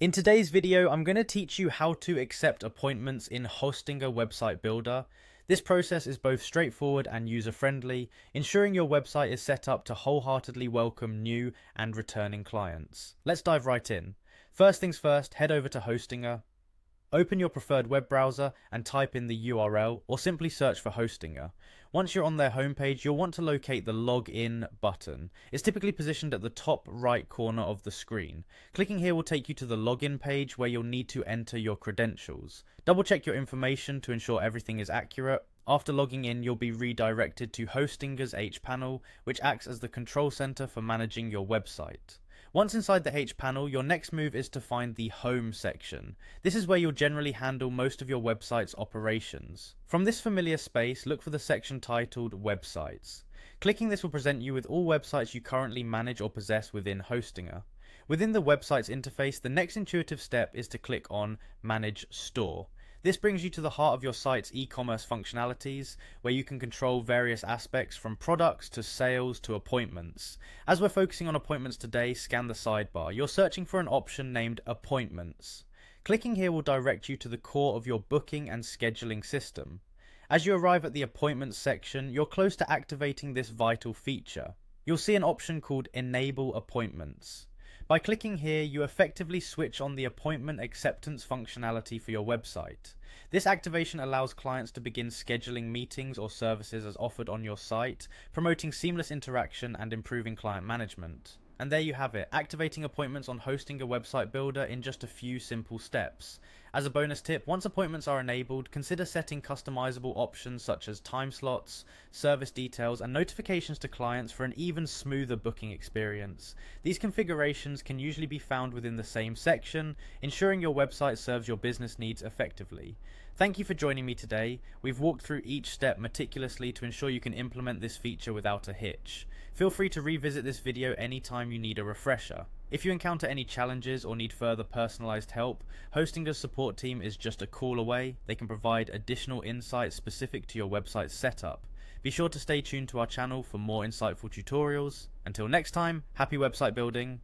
In today's video, I'm going to teach you how to accept appointments in Hostinger Website Builder. This process is both straightforward and user-friendly, ensuring your website is set up to wholeheartedly welcome new and returning clients. Let's dive right in. First things first, head over to Hostinger. Open your preferred web browser and type in the URL, or simply search for Hostinger. Once you're on their homepage, you'll want to locate the Login button. It's typically positioned at the top right corner of the screen. Clicking here will take you to the login page where you'll need to enter your credentials. Double check your information to ensure everything is accurate. After logging in, you'll be redirected to Hostinger's hPanel, which acts as the control center for managing your website. Once inside the hPanel, your next move is to find the Home section. This is where you'll generally handle most of your website's operations. From this familiar space, look for the section titled Websites. Clicking this will present you with all websites you currently manage or possess within Hostinger. Within the website's interface, the next intuitive step is to click on Manage Store. This brings you to the heart of your site's e-commerce functionalities, where you can control various aspects from products to sales to appointments. As we're focusing on appointments today, scan the sidebar. You're searching for an option named Appointments. Clicking here will direct you to the core of your booking and scheduling system. As you arrive at the Appointments section, you're close to activating this vital feature. You'll see an option called Enable Appointments. By clicking here, you effectively switch on the appointment acceptance functionality for your website. This activation allows clients to begin scheduling meetings or services as offered on your site, promoting seamless interaction and improving client management. And there you have it, activating appointments on Hostinger Website Builder in just a few simple steps. As a bonus tip, once appointments are enabled, consider setting customizable options such as time slots, service details, and notifications to clients for an even smoother booking experience. These configurations can usually be found within the same section, ensuring your website serves your business needs effectively. Thank you for joining me today. We've walked through each step meticulously to ensure you can implement this feature without a hitch. Feel free to revisit this video anytime you need a refresher. If you encounter any challenges or need further personalized help, Hostinger's support team is just a call away. They can provide additional insights specific to your website's setup. Be sure to stay tuned to our channel for more insightful tutorials. Until next time, happy website building.